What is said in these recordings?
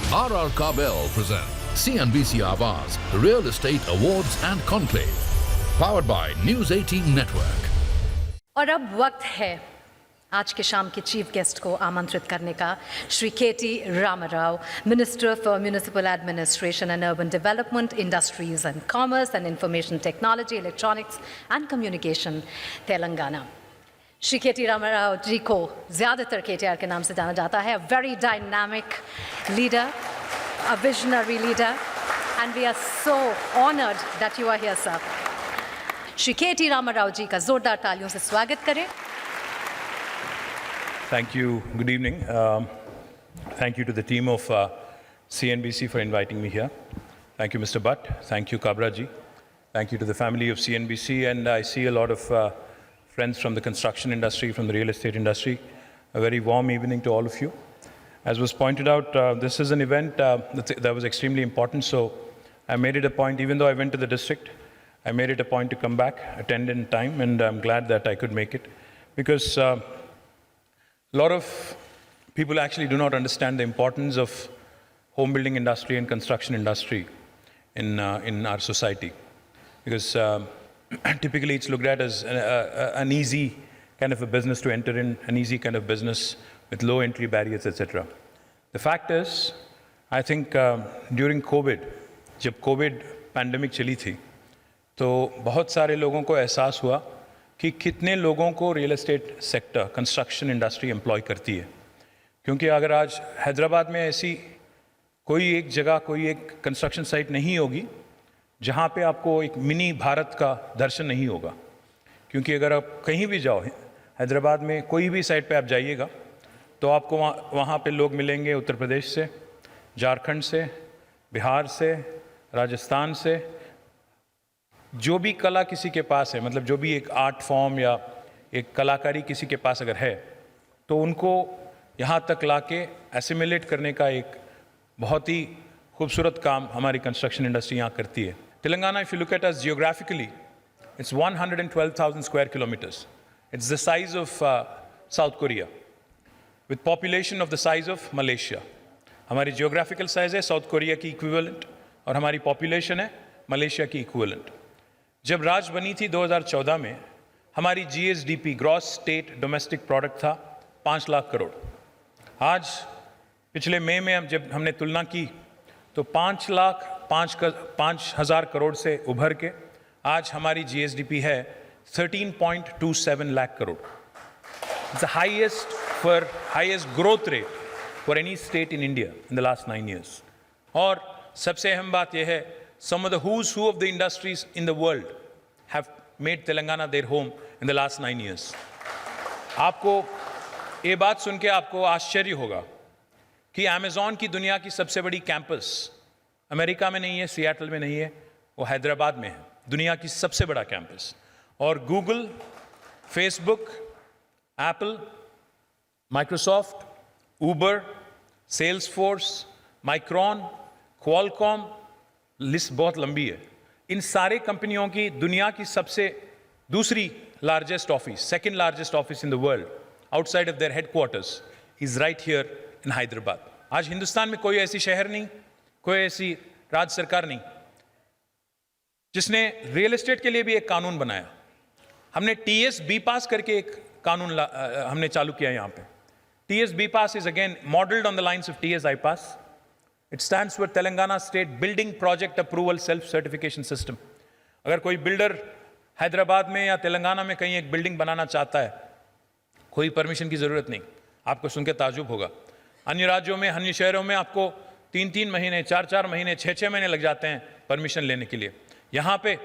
RR Kabel present CNBC Awaaz Real Estate Awards and Conclave, powered by News 18 Network. और अब वक्त है आज के शाम के चीफ गेस्ट को आमंत्रित करने का। Shri KT Rama Rao, minister for municipal administration and urban development, industries and commerce and information technology, electronics and communication, Telangana. Shri KT Rama Rao ji को ज़्यादातर केटीआर के नाम से जाना जाता है। Very dynamic leader, a visionary leader, and we are so honoured that you are here sir. Shri KT Rama Rao ji का जोरदार तालियों से स्वागत करें। Thank you. Good evening. Thank you to the team of CNBC for inviting me here. Thank you, Mr. Butt. Thank you, Kabra ji. Thank you to the family of CNBC. And I see a lot of friends from the construction industry, from the real estate industry. A very warm evening to all of you. As was pointed out, this is an event that was extremely important. So I made it a point, even though I went to the district, I made it a point to come back, attend in time, and I'm glad that I could make it. Because a lot of people actually do not understand the importance of home building industry and construction industry in our society. Because typically it's looked at as an easy kind of a business to enter in, an easy kind of business with low entry barriers, etc. The fact is, I think during COVID, जब COVID pandemic चली थी, तो बहुत सारे लोगों को एहसास हुआ कि कितने लोगों को real estate sector, construction industry employ करती है। क्योंकि अगर आज हैदराबाद में ऐसी कोई एक जगह, कोई एक कंस्ट्रक्शन साइट नहीं होगी जहाँ पे आपको एक मिनी भारत का दर्शन नहीं होगा। क्योंकि अगर आप कहीं भी जाओ हैदराबाद में, कोई भी साइट पे आप जाइएगा, तो आपको वहाँ पे लोग मिलेंगे उत्तर प्रदेश से, झारखंड से, बिहार से, राजस्थान से। जो भी कला किसी के पास है, मतलब जो भी एक आर्ट फॉर्म या एक कलाकारी किसी के पास अगर है, तो उनको यहाँ तक लाके एसिमिलेट करने का एक बहुत ही खूबसूरत काम हमारी कंस्ट्रक्शन इंडस्ट्री यहाँ करती है। Telangana, if you look at us geographically, it's 112,000 square kilometres. It's the size of south Korea with population of the size of Malaysia. हमारी जियोग्राफिकल साइज है साउथ कोरिया की इक्विवेलेंट, और हमारी पॉपुलेशन है मलेशिया की इक्विवेलेंट। जब राज बनी थी 2014 में, हमारी GSDP, gross state domestic product था 5 लाख करोड़। आज पिछले मई में जब हमने तुलना की, तो 5,05,000 करोड़ से उभर के आज हमारी GSDP है 13.27 lakh crore. It's the highest growth rate for any state in India in the last 9 years। और सबसे अहम बात यह है, some of the who's who of the industries in the world have made Telangana their home in the last 9 years. आपको ये बात सुन के आपको आश्चर्य होगा कि अमेज़न की दुनिया की सबसे बड़ी कैंपस अमेरिका में नहीं है, सियाटल में नहीं है, वो हैदराबाद में है, दुनिया की सबसे बड़ा कैंपस। और Google, Facebook, Apple, Microsoft, Uber, Salesforce, micron, Qualcomm, list बहुत लंबी है। इन सारे कंपनियों की दुनिया की सबसे दूसरी largest office, second largest office in the world outside of their headquarters is right here in Hyderabad. आज हिंदुस्तान में कोई ऐसी शहर नहीं, कोई ऐसी राज्य सरकार नहीं जिसने रियल एस्टेट के लिए भी एक कानून बनाया। हमने TS BPAS करके एक कानून हमने चालू किया यहाँ पे। TS BPAS is again modelled on the lines of TS IPAS। It stands for Telangana State Building Project Approval Self-Certification System। अगर कोई बिल्डर हैदराबाद में या तेलंगाना में कहीं एक बिल्डिंग बनाना चाहता है, कोई परमिशन की ज़रूरत नहीं। आपको सुन के ताजुब होगा, अन्य राज्यों में, अन्य शहरों में आपको 3-3 महीने, 4-4 महीने, 6-6 महीने लग जाते हैं परमिशन लेने के लिए। यहाँ पे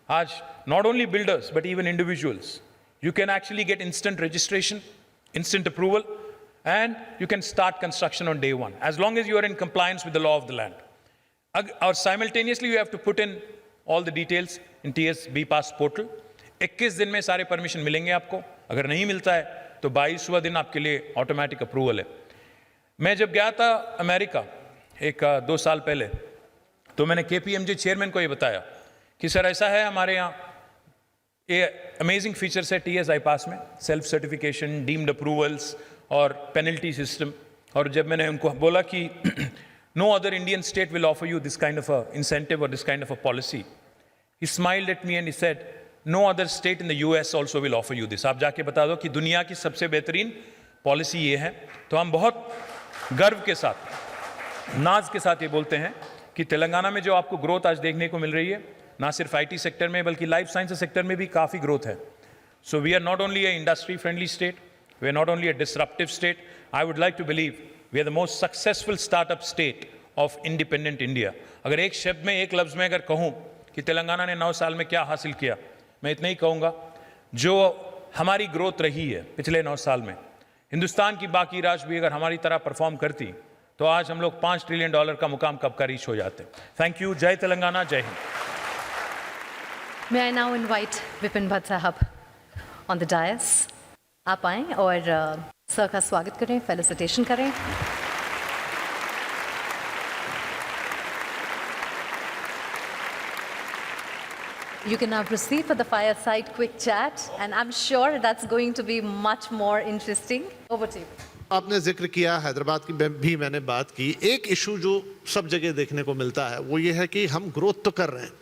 आज not only builders but even individuals, you can actually get instant registration, instant approval, and you can start construction on day one, as long as you are in compliance with the law of the land. Or simultaneously you have to put in all the details in TS BPAS portal। 21 दिन में सारे permission मिलेंगे आपको। अगर नहीं मिलता है तो 22वां दिन आपके लिए ऑटोमेटिक अप्रूवल है। मैं जब गया था अमेरिका 2 साल पहले, तो मैंने KPMG चेयरमैन को ये बताया कि सर ऐसा है हमारे यहाँ, ये अमेजिंग फीचर्स है TS IPAS में, सेल्फ सर्टिफिकेशन, डीम्ड अप्रूवल्स और पेनल्टी सिस्टम। और जब मैंने उनको बोला कि No other Indian state will offer you this kind of a incentive or this kind of a policy. He smiled at me and he said, no other state in the US also will offer you this. आप जाके बता दो कि दुनिया की सबसे बेहतरीन policy ये है. तो हम बहुत गर्व के साथ, नाज के साथ ये बोलते हैं कि तेलंगाना में जो आपको ग्रोथ आज देखने को मिल रही है, ना सिर्फ आईटी सेक्टर में बल्कि लाइफ साइंसेस सेक्टर में भी काफ़ी ग्रोथ है. So we are not only a industry friendly state, we are not only a disruptive state, I would like to believe we are the most successful startup state of independent India. अगर एक शब्द में, एक लफ्ज़ में अगर कहूँ कि तेलंगाना ने 9 साल में क्या हासिल किया, मैं इतना ही कहूँगा, जो हमारी ग्रोथ रही है पिछले 9 साल में, हिंदुस्तान की बाकी राज्य भी अगर हमारी तरह परफॉर्म करती तो आज हम लोग $5 ट्रिलियन का मुकाम कब का रीच हो जाते. Thank you. जय तेलंगाना, जय Hind. May I now invite Vipin Bhatt Sahab on the dais. आप आएं और सर का स्वागत करें, फेलिसिटेशन करें. You can now proceed for the fireside quick chat, and I'm sure that's going to be much more interesting. Over to you. आपने जिक्र किया, हैदराबाद की भी मैंने बात की. एक इशू जो सब जगह देखने को मिलता है वो ये है कि हम ग्रोथ तो कर रहे हैं,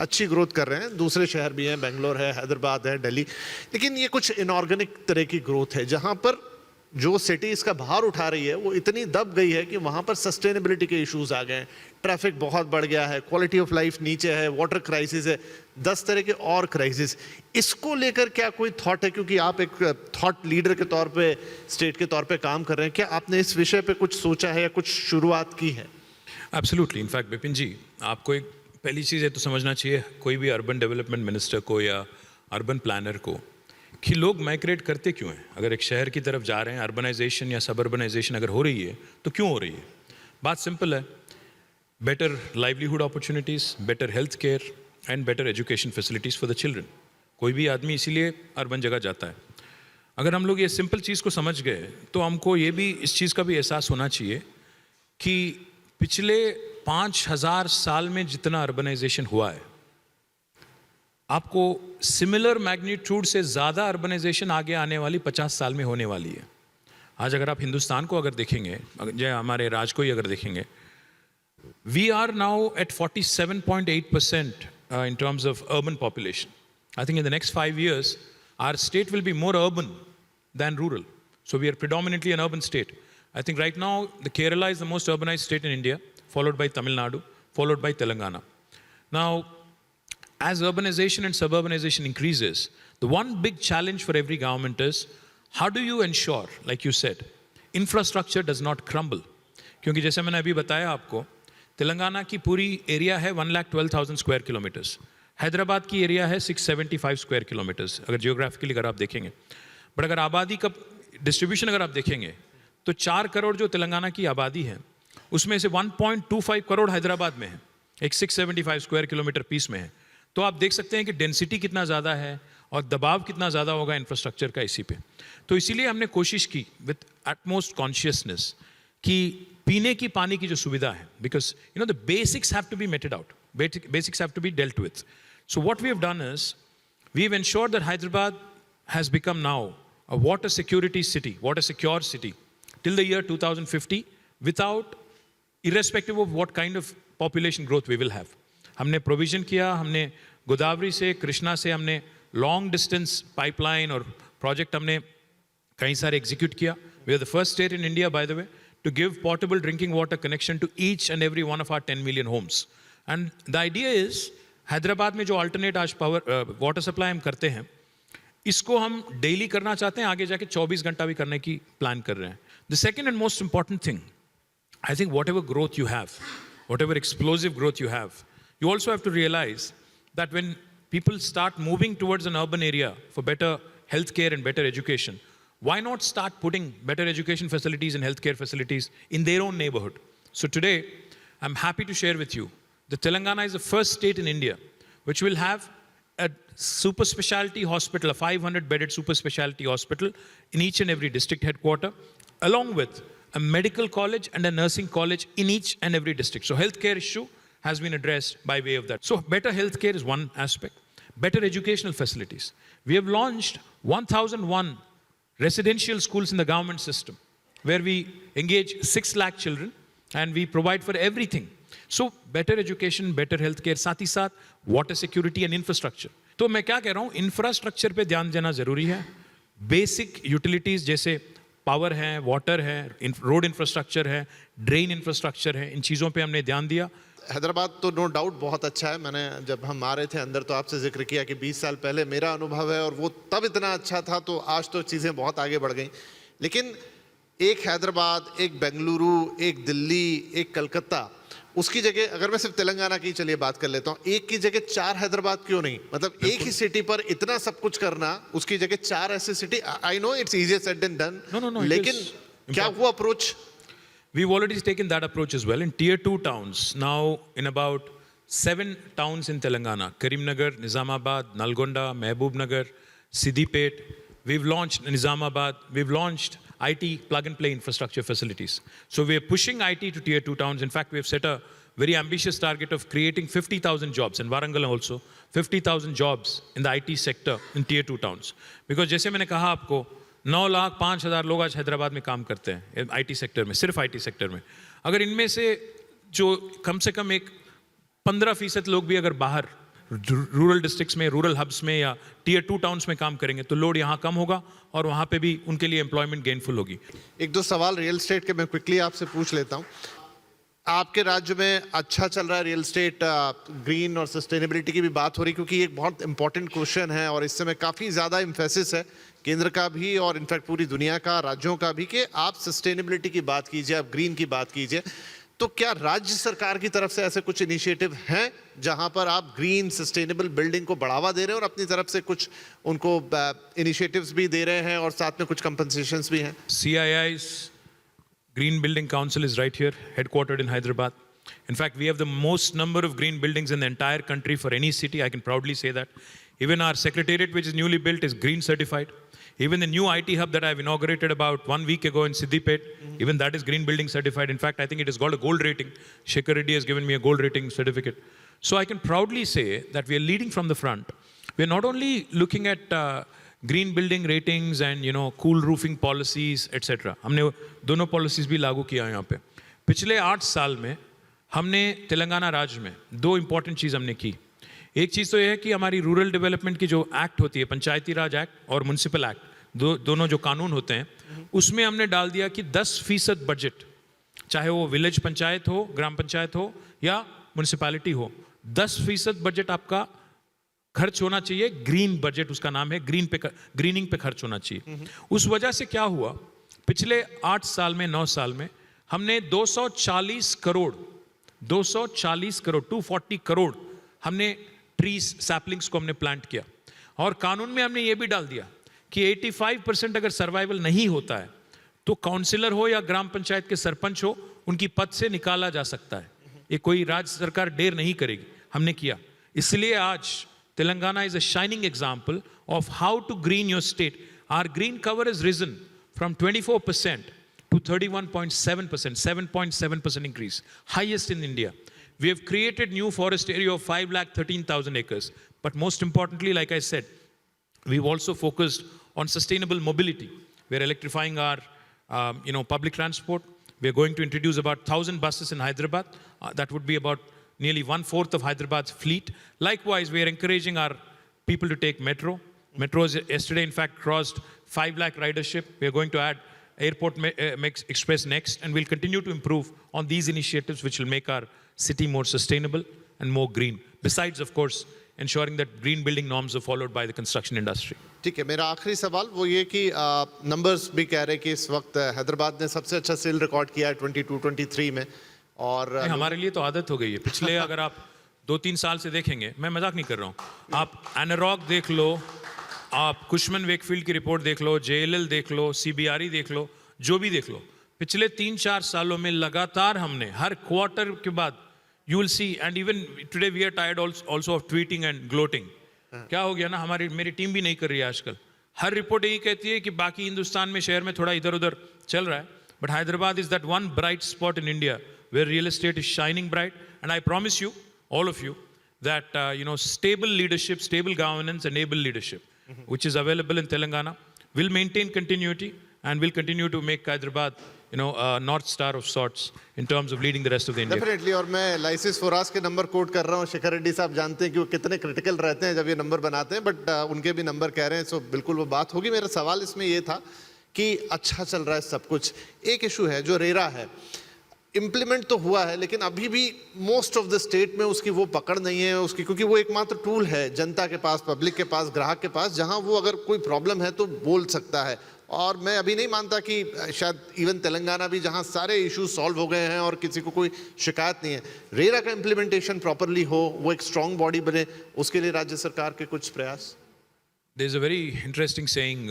अच्छी ग्रोथ कर रहे हैं, दूसरे शहर भी हैं, बेंगलोर है, हैदराबाद है, दिल्ली, लेकिन ये कुछ इनऑर्गेनिक तरह की ग्रोथ है जहाँ पर जो सिटी इसका भार उठा रही है वो इतनी दब गई है कि वहाँ पर सस्टेनेबिलिटी के इश्यूज आ गए हैं, ट्रैफिक बहुत बढ़ गया है, क्वालिटी ऑफ लाइफ नीचे है, वाटर क्राइसिस है, 10 तरह के और क्राइसिस. इसको लेकर क्या कोई थॉट है, क्योंकि आप एक थॉट लीडर के तौर पे, स्टेट के तौर पे काम कर रहे हैं, क्या आपने इस विषय पे कुछ सोचा है या कुछ शुरुआत की है? एब्सोल्युटली. इनफैक्ट विपिन जी, आपको एक पहली चीज़ है तो समझना चाहिए कोई भी अर्बन डेवलपमेंट मिनिस्टर को या अर्बन प्लानर को कि लोग माइग्रेट करते क्यों हैं. अगर एक शहर की तरफ जा रहे हैं, अर्बनाइजेशन या सबअर्बनाइजेशन अगर हो रही है तो क्यों हो रही है. बात सिंपल है. Better livelihood opportunities, better health care and better education facilities for the children. कोई भी आदमी इसीलिए अर्बन जगह जाता है. अगर हम लोग ये सिंपल चीज़ को समझ गए तो हमको ये भी इस चीज़ का भी एहसास होना चाहिए कि पिछले 5000 साल में जितना अर्बनाइजेशन हुआ है, आपको सिमिलर मैग्नीट्यूड से ज़्यादा अर्बनाइजेशन आगे आने वाली 50 साल में होने वाली है. आज अगर आप हिंदुस्तान को अगर देखेंगे, जो हमारे राज्य को ही अगर देखेंगे, we are now at 47.8% in terms of urban population. I think in the next 5 years, our state will be more urban than rural. So we are predominantly an urban state. I think right now, the Kerala is the most urbanized state in India, followed by Tamil Nadu, followed by Telangana. Now, as urbanization and suburbanization increases, the one big challenge for every government is, how do you ensure, like you said, infrastructure does not crumble? क्योंकि जैसे मैंने अभी बताया आपको, तेलंगाना की पूरी area है 1,12,000 square kilometres, Hyderabad की एरिया है 675 स्क्वायर किलोमीटर्स, अगर जियोग्राफिकली अगर आप देखेंगे. बट अगर आबादी का डिस्ट्रीब्यूशन अगर आप देखेंगे तो 4 करोड़ जो तेलंगाना की आबादी है, उसमें से 1.25 करोड़ हैदराबाद में है, एक 675 स्क्वायर किलोमीटर पीस में है. तो आप देख सकते हैं कि डेंसिटी कितना ज़्यादा है और दबाव कितना ज़्यादा होगा इंफ्रास्ट्रक्चर का इसी पे. तो इसीलिए हमने कोशिश की विथ एटमोस्ट कॉन्शियसनेस कि पीने की पानी की जो सुविधा है, because you know the basics have to be meted out, basics have to be dealt with. So what we have done is we have ensured that Hyderabad has become now a water security city, water secure city till the year 2050 without, irrespective of what kind of population growth we will have. हमने provision किया, हमने गोदावरी से, कृष्णा से हमने long distance pipeline और project हमने कई सारे एग्जीक्यूट किया. We are the first state in India, by the way, to give portable drinking water connection to each and every one of our 10 million homes. And the idea is, Hyderabad में जो alternate आज power water supply हम करते हैं, इसको हम daily करना चाहते हैं, आगे जाके 24 घंटा भी करने की प्लान कर रहे हैं. The second and most important thing, I think whatever growth you have, whatever explosive growth you have, you also have to realize that when people start moving towards an urban area for better healthcare and better education, why not start putting better education facilities and healthcare facilities in their own neighborhood? So today, I'm happy to share with you that Telangana is the first state in India which will have a super specialty hospital, a 500-bedded super specialty hospital in each and every district headquarter, along with a medical college and a nursing college in each and every district. So healthcare issue has been addressed by way of that. So better healthcare is one aspect. Better educational facilities. We have launched 1,001 residential schools in the government system, where we engage 6 lakh children and we provide for everything. So better education, better healthcare, साथ ही साथ water security and infrastructure. तो मैं क्या कह रहा हूँ, infrastructure पे ध्यान देना जरूरी है. बेसिक यूटिलिटीज जैसे पावर है, वाटर है, रोड इंफ्रास्ट्रक्चर है, ड्रेन इंफ्रास्ट्रक्चर है, इन चीज़ों पे हमने ध्यान दिया. हैदराबाद तो नो डाउट बहुत अच्छा है. मैंने जब हम आ रहे थे अंदर तो आपसे जिक्र किया कि 20 साल पहले मेरा अनुभव है और वो तब इतना अच्छा था, तो आज तो चीज़ें बहुत आगे बढ़ गई. लेकिन एक हैदराबाद, एक बेंगलुरु, एक दिल्ली, एक कलकत्ता, उसकी जगह अगर मैं सिर्फ तेलंगाना की चलिए बात कर लेता हूँ, एक की जगह 4 हैदराबाद क्यों नहीं? मतलब एक ही सिटी पर इतना सब कुछ करना, उसकी जगह 4 ऐसे city. I know it's easier said than done, लेकिन क्या वो approach? We've already taken that approach as well in tier 2 towns. Now in about 7 towns in Telangana, Karimnagar, Nizamabad, Nalgonda, Mehboob-nagar, Siddipet, we've launched Nizamabad, we've launched IT plug-and-play infrastructure facilities. So we're pushing IT to tier 2 towns. In fact, we have set a very ambitious target of creating 50,000 jobs, and Warangal also, 50,000 jobs in the IT sector in tier 2 towns. Because जैसे मैंने कहा आपको, 9,05,000 लोग आज हैदराबाद में काम करते हैं आईटी सेक्टर में, सिर्फ आईटी सेक्टर में. अगर इनमें से जो कम से कम एक 15% लोग भी अगर बाहर रूरल डिस्ट्रिक्ट्स में, रूरल हब्स में या टियर 2 टाउन्स में काम करेंगे तो लोड यहाँ कम होगा और वहाँ पे भी उनके लिए एम्प्लॉयमेंट गेनफुल होगी. एक दो सवाल रियल एस्टेट के मैं क्विकली आपसे पूछ लेता हूँ. आपके राज्य में अच्छा चल रहा है रियल एस्टेट, ग्रीन और सस्टेनेबिलिटी की भी बात हो रही, क्योंकि एक बहुत इंपॉर्टेंट क्वेश्चन है और इस समय काफ़ी ज़्यादा एम्फेसिस है केंद्र का भी और इनफैक्ट पूरी दुनिया का, राज्यों का भी, कि आप सस्टेनेबिलिटी की बात कीजिए, आप ग्रीन की बात कीजिए. तो क्या राज्य सरकार की तरफ से ऐसे कुछ इनिशिएटिव हैं जहां पर आप ग्रीन सस्टेनेबल बिल्डिंग को बढ़ावा दे रहे हैं और अपनी तरफ से कुछ उनको इनिशिएटिव्स भी दे रहे हैं और साथ में कुछ कंपनसेशंस भी हैं? CII's Green Building Council is right here, headquartered in Hyderabad. In fact, we have the most number of green buildings in the entire country for any city. I can proudly say that. Even our secretariat, which is newly built, is green certified. Even the new IT hub that I've inaugurated about 1 week ago in Siddipet, even that is green building certified. In fact, I think it has got a gold rating. Shekhar Reddy has given me a gold rating certificate. So I can proudly say that we are leading from the front. We are not only looking at green building ratings and cool roofing policies, etc. हमने दोनों policies भी लागू किया यहाँ पे. पिछले 8 साल में हमने तेलंगाना राज्य में 2 important चीज़ हमने की. एक चीज़ तो यह है कि हमारी रूरल डेवलपमेंट की जो एक्ट होती है, पंचायती राज एक्ट और म्यूनसिपल एक्ट, दोनों जो कानून होते हैं, उसमें हमने डाल दिया कि 10% बजट, चाहे वो विलेज पंचायत हो, ग्राम पंचायत हो या म्यूनसिपैलिटी हो, 10% बजट आपका खर्च होना चाहिए. ग्रीन बजट उसका नाम है, ग्रीनिंग पे खर्च होना चाहिए. उस वजह से क्या हुआ, पिछले 8 साल में, 9 साल में हमने 240 करोड़ 240 करोड़ हमने ट्रीज सैपलिंग्स को हमने प्लांट किया. और कानून में हमने ये भी डाल दिया कि 85% अगर सर्वाइवल नहीं होता है तो काउंसिलर हो या ग्राम पंचायत के सरपंच हो, उनकी पद से निकाला जा सकता है. ये कोई राज्य सरकार देर नहीं करेगी, हमने किया. इसलिए आज Telangana is a shining example of how to green your state. Our green cover has risen from 24% to 31.7%, 7.7% increase, highest in India. We have created new forest area of 5,13,000 acres. But most importantly, like I said, we've also focused on sustainable mobility. We're electrifying our public transport. We're going to introduce about 1,000 buses in Hyderabad. That would be about nearly 1/4 of Hyderabad's fleet. Likewise, we are encouraging our people to take metro. Metro yesterday, in fact, crossed 5 lakh ridership. We are going to add Airport Express next, and we'll continue to improve on these initiatives which will make our city more sustainable and more green. Besides, of course, ensuring that green building norms are followed by the construction industry. ठीक है, मेरा आखिरी सवाल वो ये कि numbers भी कह रहे हैं कि इस वक्त हैदराबाद ने सबसे अच्छा सेल रिकॉर्ड किया है 22-23 में. और हमारे लिए तो आदत हो गई है. पिछले अगर आप 2-3 साल से देखेंगे, मैं मजाक नहीं कर रहा हूँ, आप एनारॉक देख लो, आप कुशमन वेकफील्ड की रिपोर्ट देख लो, JLL देख लो, CBRE देख लो, जो भी देख लो, पिछले 3-4 सालों में लगातार हमने हर क्वार्टर के बाद, you will see, and even today we are tired also of tweeting and gloating. क्या हो गया ना, मेरी टीम भी नहीं कर रही है आजकल. हर रिपोर्ट यही कहती है कि बाकी हिंदुस्तान में शहर में थोड़ा इधर उधर चल रहा है, but Hyderabad is that one bright spot in India where real estate is shining bright. And I promise you, all of you, that stable leadership, stable governance, and able leadership, which is available in Telangana, will maintain continuity and will continue to make Hyderabad north star of sorts in terms of leading the rest of the India. Definitely, और मैं lysis Foras के number quote कर रहा हूँ। शेखर रेड्डी साहब जानते हैं कि वो कितने क्रिटिकल रहते हैं जब ये नंबर बनाते हैं, बट उनके भी नंबर कह रहे हैं, सो बिल्कुल वो बात होगी। मेरा सवाल इसमें ये था कि अच्छा चल रहा है सब कुछ, एक इशू है जो रेरा है, इम्प्लीमेंट तो हुआ है लेकिन अभी भी मोस्ट ऑफ द स्टेट में उसकी वो पकड़ नहीं है उसकी, क्योंकि वो एकमात्र टूल है जनता के पास, पब्लिक के पास, ग्राहक के पास, जहां वो अगर कोई प्रॉब्लम है तो बोल सकता है। और मैं अभी नहीं मानता कि शायद इवन तेलंगाना भी, जहां सारे इश्यूज सॉल्व हो गए हैं और किसी को कोई शिकायत नहीं है, रेरा का इम्प्लीमेंटेशन प्रॉपरली हो, वो एक स्ट्रांग बॉडी बने, उसके लिए राज्य सरकार के कुछ प्रयास। There is a very interesting saying,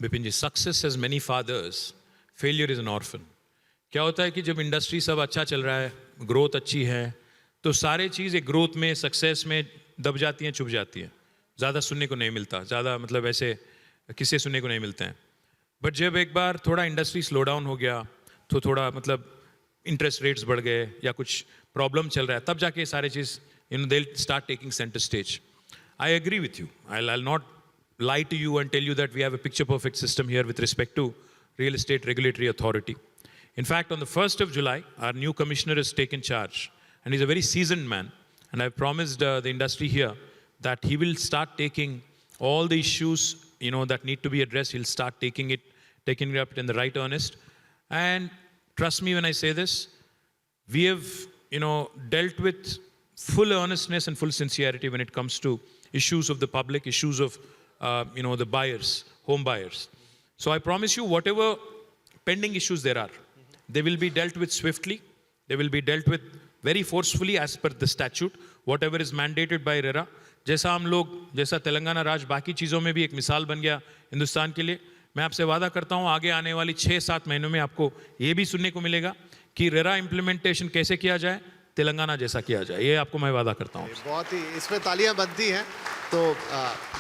Bipin ji, success has many fathers, failure is an orphan. क्या होता है कि जब इंडस्ट्री सब अच्छा चल रहा है, ग्रोथ अच्छी है, तो सारे चीज़ एक ग्रोथ में, सक्सेस में दब जाती हैं, छुप जाती हैं, ज़्यादा सुनने को नहीं मिलता, ज़्यादा मतलब ऐसे किस्से सुनने को नहीं मिलते हैं। बट जब एक बार थोड़ा इंडस्ट्री स्लो डाउन हो गया, तो थोड़ा मतलब इंटरेस्ट रेट्स बढ़ गए या कुछ प्रॉब्लम चल रहा है, तब जाके सारे चीज़ they'll start taking center stage. I agree with you. I'll not lie to you and tell you that we have a picture perfect system here with respect to real estate regulatory authority. In fact, on the 1st of July, our new commissioner has taken charge, and he's a very seasoned man. And I've promised the industry here that he will start taking all the issues, that need to be addressed. He'll start taking it up in the right earnest. And trust me when I say this, we have, dealt with full earnestness and full sincerity when it comes to issues of the public, issues of, the buyers, home buyers. So I promise you, whatever pending issues there are, they will be dealt with swiftly. They will be dealt with very forcefully as per the statute, whatever is mandated by RERA. जैसा तेलंगाना राज्य बाकी चीज़ों में भी एक मिसाल बन गया हिंदुस्तान के लिए, मैं आपसे वादा करता हूँ आगे आने वाली 6-7 महीनों में आपको ये भी सुनने को मिलेगा कि रेरा इम्प्लीमेंटेशन कैसे किया जाए, तेलंगाना जैसा किया जाए, ये आपको मैं वादा करता हूँ। बहुत ही इसमें तालियां बनती हैं। तो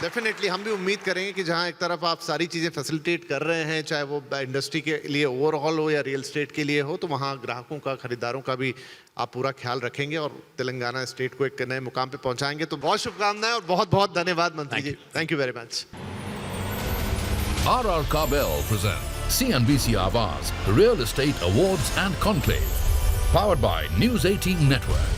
डेफिनेटली हम भी उम्मीद करेंगे कि जहां एक तरफ आप सारी चीज़ें फैसिलिटेट कर रहे हैं, चाहे वो इंडस्ट्री के लिए ओवरऑल हो या रियल एस्टेट के लिए हो, तो वहां ग्राहकों का, खरीदारों का भी आप पूरा ख्याल रखेंगे और तेलंगाना स्टेट को एक नए मुकाम पे पहुंचाएंगे। तो बहुत शुभकामनाएं और बहुत बहुत धन्यवाद मंत्री जी। Thank you very much. RR Kabel present CNBC Awaaz Real Estate Awards and Conclave, powered by News 18 Network.